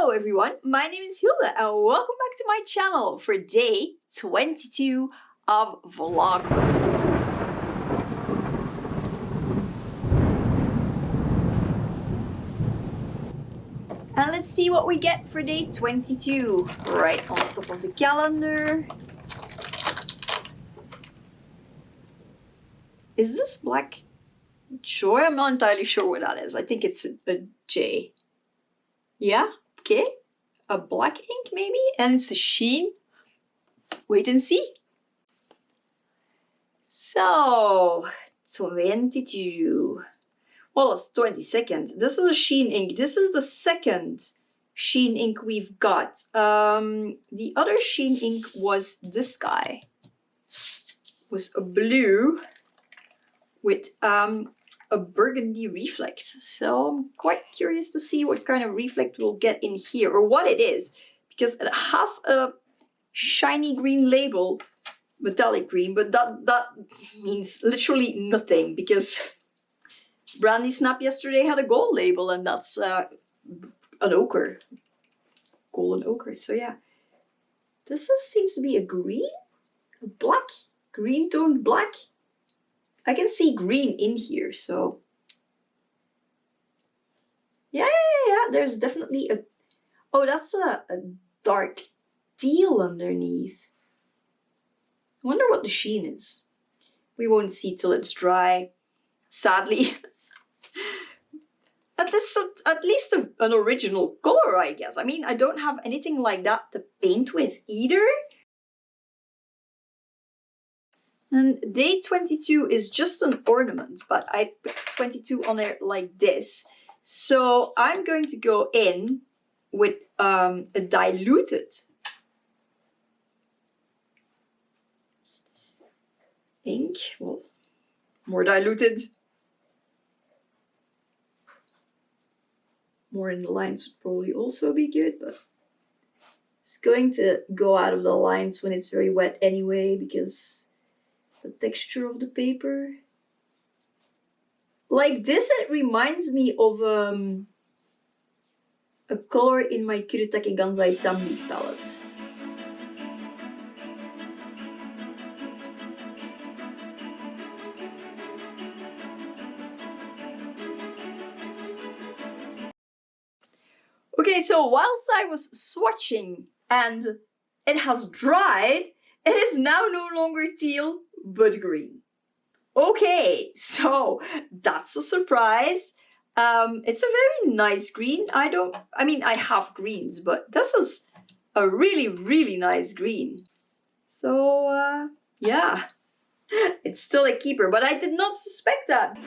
Hello everyone, my name is Hilda and welcome back to my channel for day 22 of Vlogmas. And let's see what we get for day 22, right on top of the calendar. Is this black joy? I'm not entirely sure what that is. I think it's a J. Yeah, okay. A black ink maybe, and it's a sheen. Wait and see. So, 22. Well, it's 22nd. This is a sheen ink. This is the second sheen ink we've got. The other sheen ink was this guy. It was a blue with a burgundy reflex. So I'm quite curious to see what kind of reflect we'll get in here, or what it is, because it has a shiny green label, metallic green, but that means literally nothing, because Brandy Snap yesterday had a gold label, and that's an ochre, golden ochre. So yeah, this seems to be a green, a black, green toned black. I can see green in here, so yeah. There's definitely a, oh, that's a dark teal underneath. I wonder what the sheen is. We won't see till it's dry, sadly. But that's at least an original color, I guess. I mean, I don't have anything like that to paint with either. And day 22 is just an ornament, but I put 22 on it like this. So I'm going to go in with a diluted ink. Well, more diluted. More in the lines would probably also be good, but it's going to go out of the lines when it's very wet anyway, because the texture of the paper. Like this, it reminds me of a color in my Kirutake Gansai Tambi palette. Okay, so whilst I was swatching and it has dried, it is now no longer teal, but green. Okay, so that's a surprise. It's a very nice green. I mean, I have greens, but this is a really, really nice green. So, yeah, it's still a keeper, but I did not suspect that.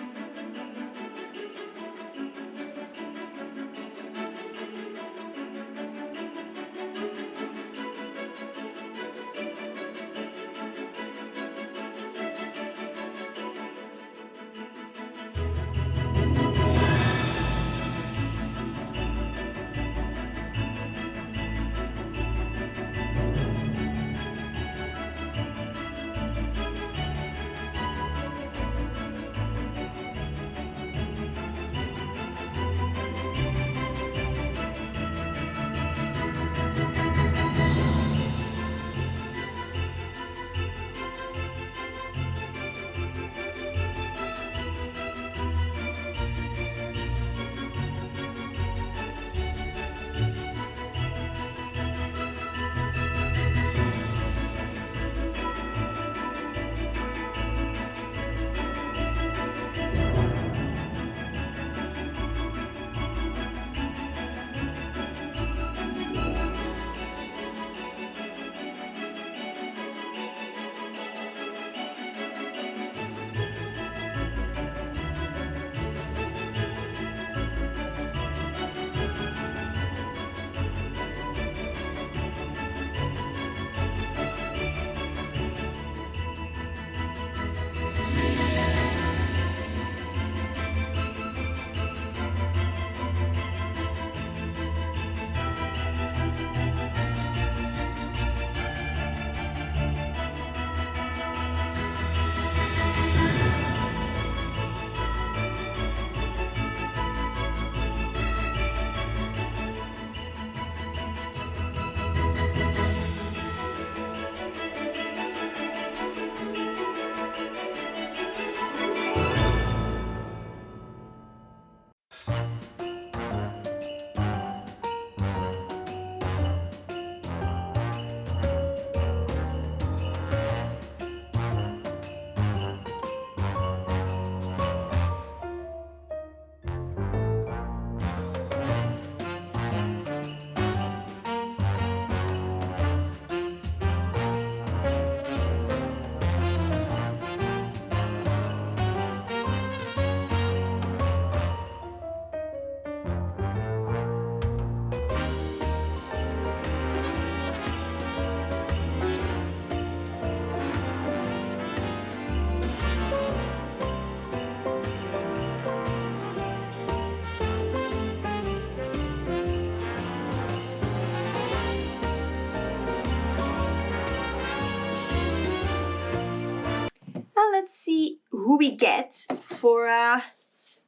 let's see who we get for a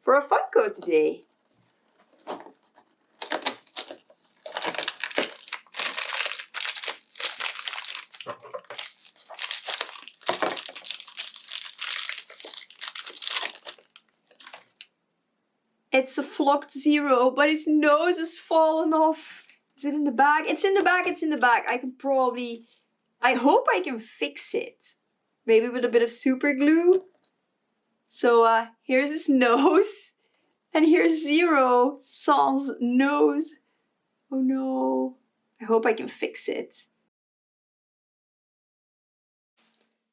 Funko today. It's a flocked Zero, but its nose has fallen off. Is it in the bag? It's in the bag, it's in the bag. I hope I can fix it. Maybe with a bit of super glue. So here's his nose. And here's Zero, Sans nose. Oh no. I hope I can fix it.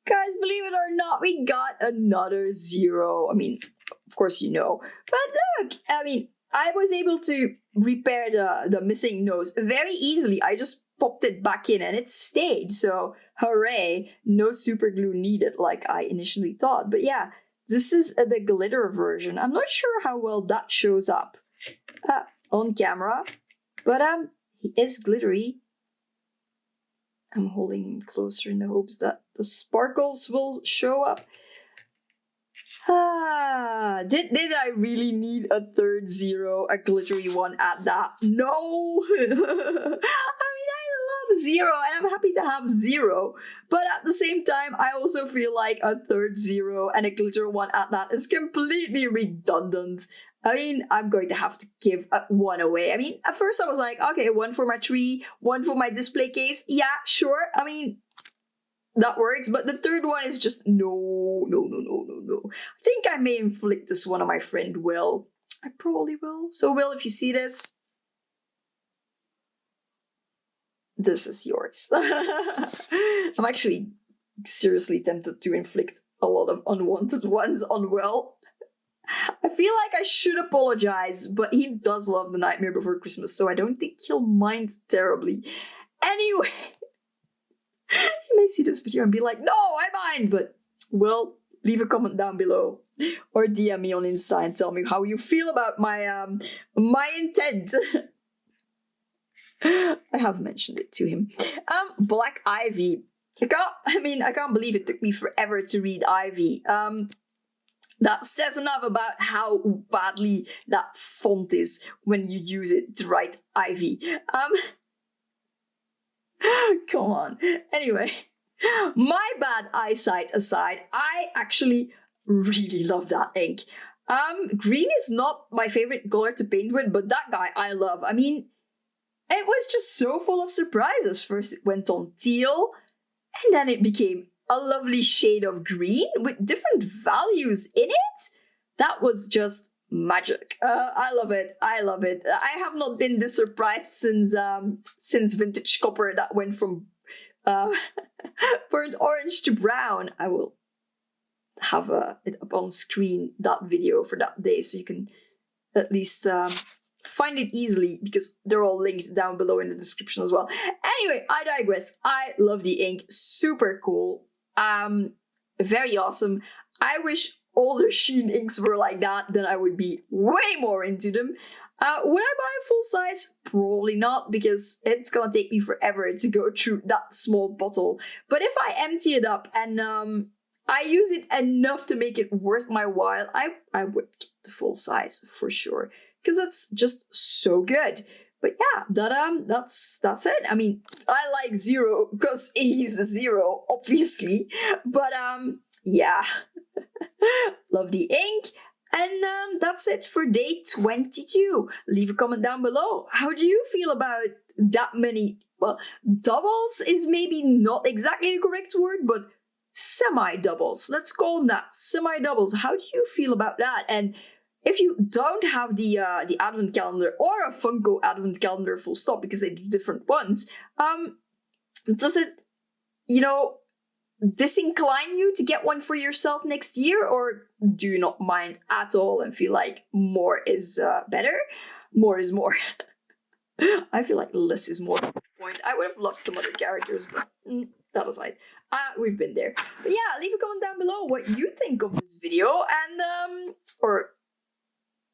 Guys, believe it or not, we got another Zero. I mean, of course you know. But look, I mean, I was able to repair the missing nose very easily. I just popped it back in and it stayed. So hooray, no super glue needed like I initially thought. But yeah, this is the glitter version. I'm not sure how well that shows up on camera. But he is glittery. I'm holding him closer in the hopes that the sparkles will show up. Did I really need a third Zero, a glittery one at that? No! I mean, I love Zero and I'm happy to have Zero, but at the same time, I also feel like a third Zero and a glitter one at that is completely redundant. I mean, I'm going to have to give one away. I mean, at first I was like, okay, one for my tree, one for my display case. Yeah, sure. I mean, that works. But the third one is just no. I think I may inflict this one on my friend Will. I probably will. So Will, if you see this, this is yours. I'm actually seriously tempted to inflict a lot of unwanted ones on Will. I feel like I should apologize, but he does love The Nightmare Before Christmas, so I don't think he'll mind terribly. Anyway, he may see this video and be like, no, I mind, but, well, leave a comment down below or DM me on Insta and tell me how you feel about my my intent. I have mentioned it to him. Black Ivy. I can't believe it took me forever to read Ivy. That says enough about how badly that font is when you use it to write Ivy. Come on. Anyway, my bad eyesight aside, I actually really love that ink. Green is not my favorite color to paint with, but that guy I love. I mean, it was just so full of surprises. First it went on teal, and then it became a lovely shade of green with different values in it. That was just magic. I love it. I love it. I have not been this surprised since Vintage Copper that went from burnt orange to brown. I will have it up on screen, that video for that day, so you can at least find it easily because they're all linked down below in the description as well. Anyway, I digress. I love the ink. Super cool. Very awesome. I wish all the Sheen inks were like that, then I would be way more into them. Would I buy a full size? Probably not, because it's gonna take me forever to go through that small bottle. But if I empty it up and I use it enough to make it worth my while, I would get the full size for sure, because it's just so good. But yeah, that's it. I mean, I like Zero because he's a Zero, obviously. But yeah, love the ink. And that's it for day 22. Leave a comment down below. How do you feel about that many, well, doubles is maybe not exactly the correct word, but semi-doubles. Let's call them that, semi-doubles. How do you feel about that? And if you don't have the advent calendar or a Funko advent calendar full stop, because they do different ones, does it, disincline you to get one for yourself next year, or do you not mind at all and feel like more is better? More is more. I feel like less is more at this point. I would have loved some other characters, but that aside, we've been there. But yeah, leave a comment down below what you think of this video and or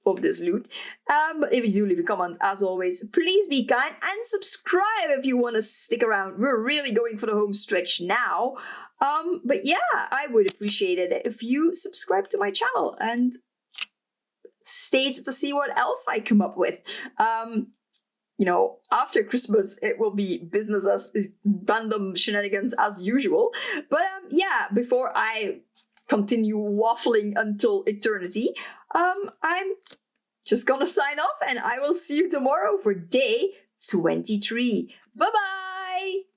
of this loot. But if you do leave a comment, as always, please be kind and subscribe if you want to stick around. We're really going for the home stretch now. But yeah, I would appreciate it if you subscribe to my channel and stay to see what else I come up with. You know, after Christmas, it will be business as random shenanigans as usual. But yeah, before I continue waffling until eternity, I'm just gonna sign off, and I will see you tomorrow for day 23. Bye-bye!